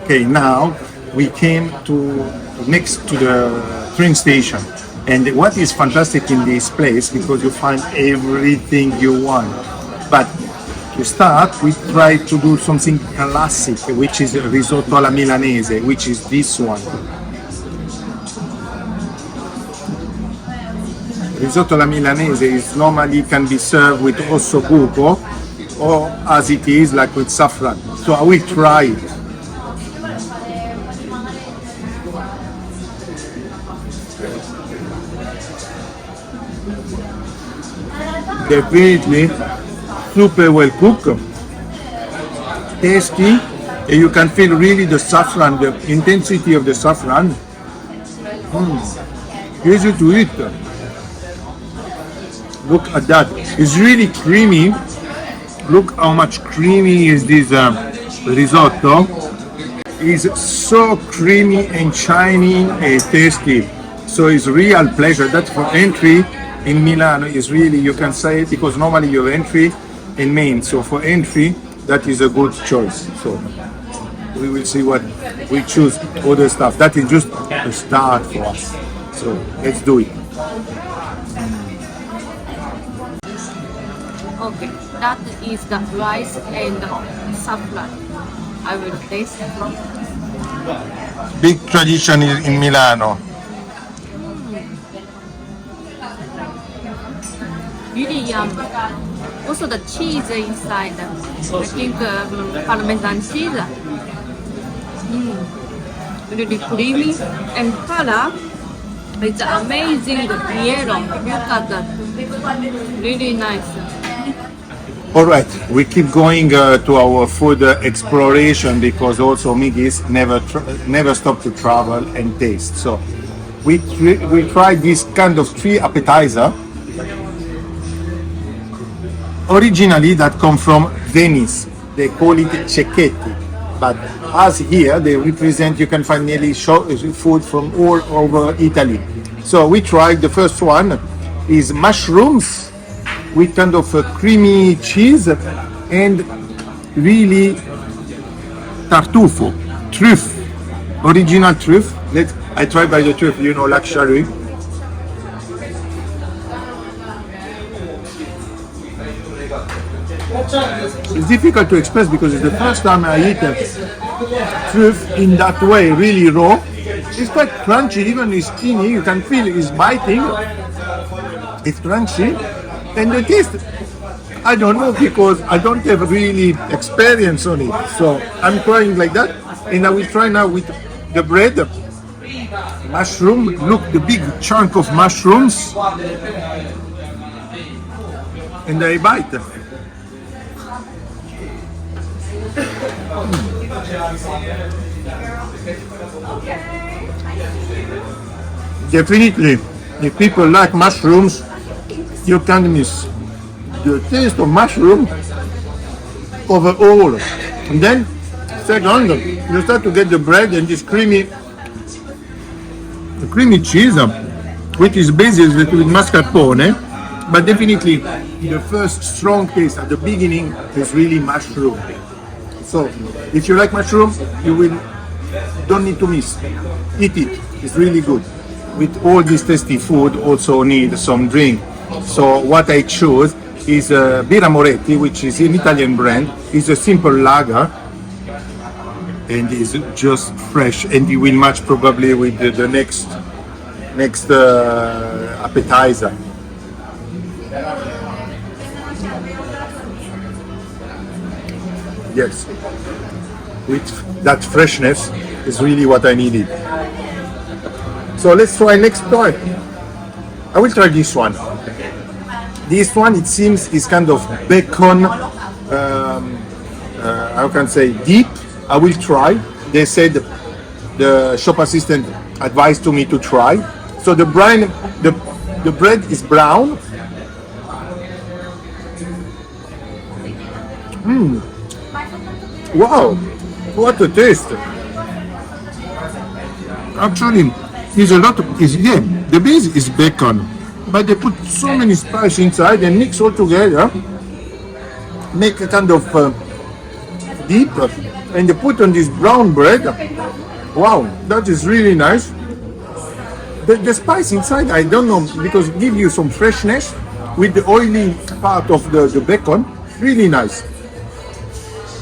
Okay, now we came to next to the train station. And what is fantastic in this place, because you find everything you want. But to start, we try to do something classic, which is risotto alla Milanese, which is this one. Risotto alla Milanese is normally can be served with osso buco, or as it is, like with saffron. So I will try it. Definitely super well cooked, tasty, and you can feel really the saffron, the intensity of the saffron. Easy to eat. Look at that, it's really creamy. Look how much creamy is this risotto. It's so creamy and shiny and tasty. So it's real pleasure. That's for entry in Milano is really, you can say it, because normally your entry in main. So for entry, that is a good choice. So we will see what we choose, other stuff. That is just a start for us. So let's do it. Okay, that is the rice and saffron. I will taste it. Big tradition in Milano. Really yum. Also the cheese inside. I think Parmesan cheese. Really creamy and color. It's amazing yellow. Look at that. Really nice. All right, we keep going to our food exploration, because also MeGis never stop to travel and taste. So we try this kind of 3 appetizer. Originally that come from Venice. They call it Cicchetti. But as here, they represent, you can find nearly food from all over Italy. So we tried, the first one is mushrooms with kind of a creamy cheese and really tartufo, truff, original truff. I tried by the truff, you know, luxury. It's difficult to express because it's the first time I eat truff in that way, really raw. It's quite crunchy, even it's skinny, you can feel it's biting. It's crunchy. And the taste, I don't know, because I don't have really experience on it. So I'm trying like that. And I will try now with the bread. Mushroom, look, the big chunk of mushrooms. And I bite. Definitely, if people like mushrooms, you can't miss the taste of mushroom overall. And then, second, you start to get the bread and this creamy cheese, which is based with mascarpone, but definitely the first strong taste at the beginning is really mushroom. So, if you like mushroom, don't need to miss. Eat it. It's really good. With all this tasty food, also need some drink. So what I chose is Birra Moretti, which is an Italian brand. It's a simple lager, and is just fresh, and it will match probably with the next appetizer. Yes, with that freshness is really what I needed. So let's try next time. I will try this one. This one, it seems, is kind of bacon, how can I say, deep. I will try. They said the shop assistant advised to me to try. So the bread is brown. Wow, what a taste! Actually, the base is bacon, but they put so many spices inside and mix all together, make a kind of deep and they put on this brown bread. Wow, that is really nice. The spice inside, I don't know, because it gives you some freshness with the oily part of the bacon. Really nice.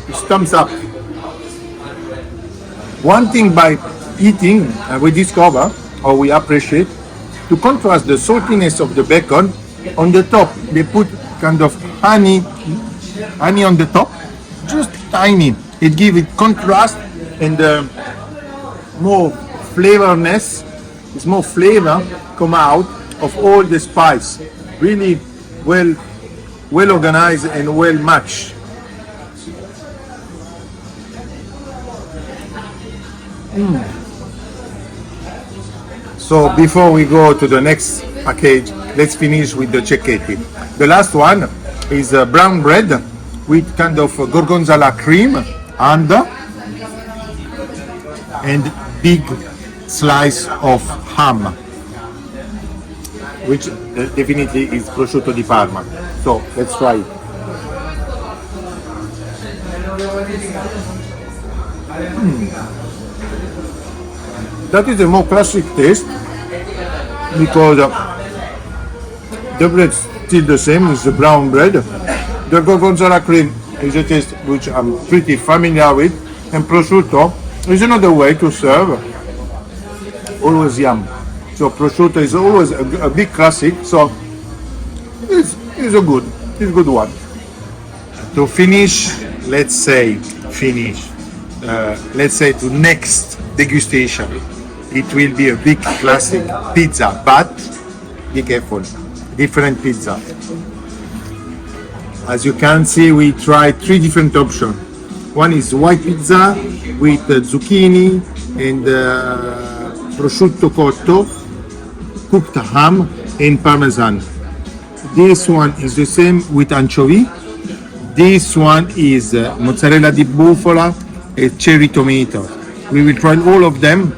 It's thumbs up. One thing by eating, we discover, or we appreciate, to contrast the saltiness of the bacon, on the top they put kind of honey on the top, just tiny. It gives it contrast and more flavorness. It's more flavor come out of all the spice. Really well organized and well matched. So before we go to the next package, let's finish with the cicchetti. The last one is brown bread with kind of gorgonzola cream under and big slice of ham, which definitely is prosciutto di Parma. So let's try it. That is a more classic taste because the bread is still the same, it's the brown bread. The gorgonzola cream is a taste which I'm pretty familiar with, and prosciutto is another way to serve. Always yum. So prosciutto is always a big classic. So it's a good one. To finish, let's say to next degustation, it will be a big classic pizza, but be careful, different pizza. As you can see, we tried 3 different options. One is white pizza with zucchini and prosciutto cotto, cooked ham and parmesan. This one is the same with anchovy. This one is mozzarella di bufala and cherry tomato. We will try all of them.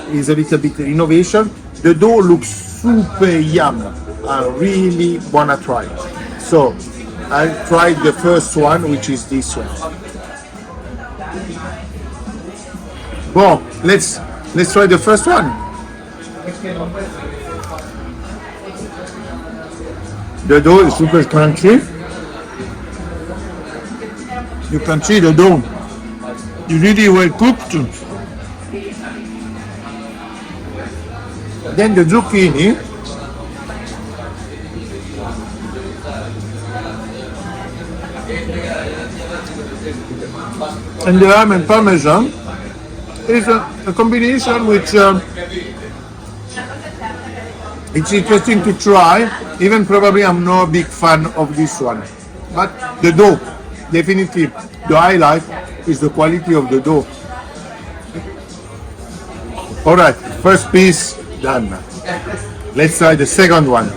It's a little bit innovation. The dough looks super yum. I really wanna try it. So I tried the first one, which is this one. Well, let's try the first one. The dough is super crunchy. You can see the dough is really well cooked. Then the zucchini and the ham and parmesan is a combination which it's interesting to try. Even probably I'm not a big fan of this one, but the dough, definitely the highlight is the quality of the dough. All right, first piece done. Let's try the second one.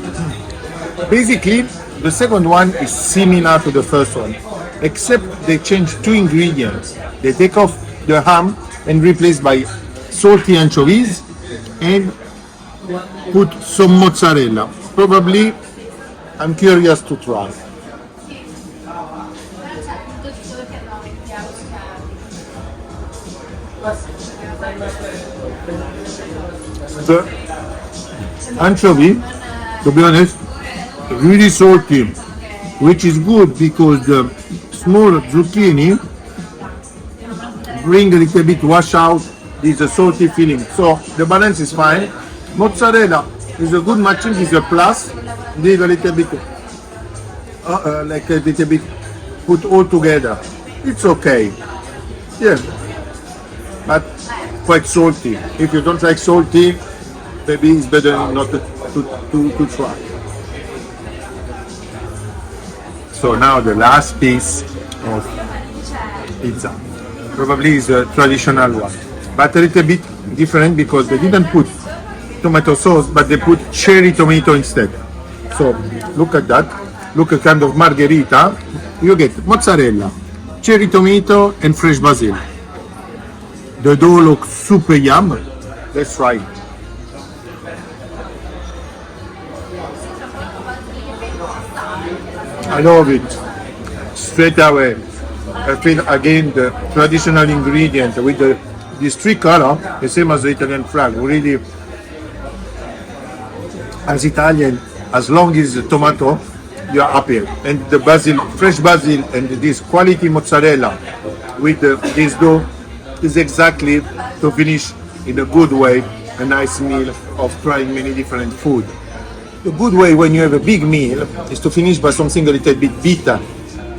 Basically, the second one is similar to the first one, except they change 2 ingredients. They take off the ham and replace by salty anchovies and put some mozzarella. Probably, I'm curious to try. The anchovy, to be honest, really salty, which is good because the small zucchini bring a little bit wash out this salty feeling. So the balance is fine. Mozzarella is a good matching, is a plus. Leave a little bit, like a little bit, put all together. It's okay. Yeah, but quite salty. If you don't like salty, maybe it's better not to try. So now the last piece of pizza. Probably is a traditional one, but a little bit different because they didn't put tomato sauce, but they put cherry tomato instead. So look at that. Look at kind of margherita. You get mozzarella, cherry tomato, and fresh basil. The dough looks super yum. Let's try it. I love it. Straight away. I feel again the traditional ingredient with these three color, the same as the Italian flag. Really, as Italian, as long as the tomato, you are happy. And the basil, fresh basil, and this quality mozzarella with this dough is exactly to finish in a good way a nice meal of trying many different food. The good way when you have a big meal is to finish by something a little bit bitter,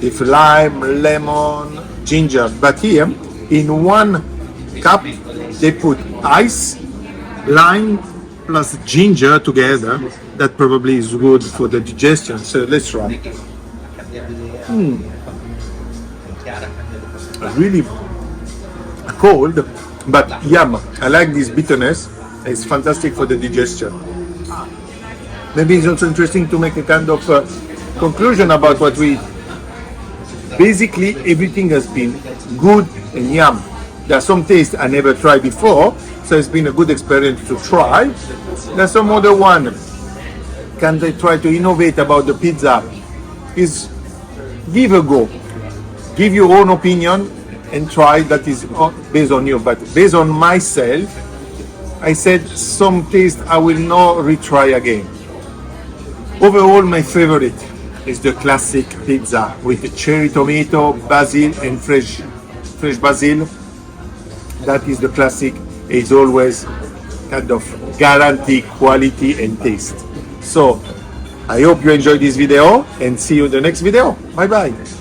with lime, lemon, ginger. But here, in one cup, they put ice, lime, plus ginger together. That probably is good for the digestion. So let's try. Really cold, but yum. I like this bitterness. It's fantastic for the digestion. Maybe it's also interesting to make a kind of conclusion about what we eat. Basically, everything has been good and yum. There are some tastes I never tried before, so it's been a good experience to try. There's some other one. Can they try to innovate about the pizza? Is give a go. Give your own opinion and try. That is based on you. But based on myself, I said some taste I will not retry again. Overall, my favorite is the classic pizza with the cherry tomato, basil, and fresh basil. That is the classic. It's always kind of guarantee quality and taste. So I hope you enjoyed this video and see you in the next video. Bye bye.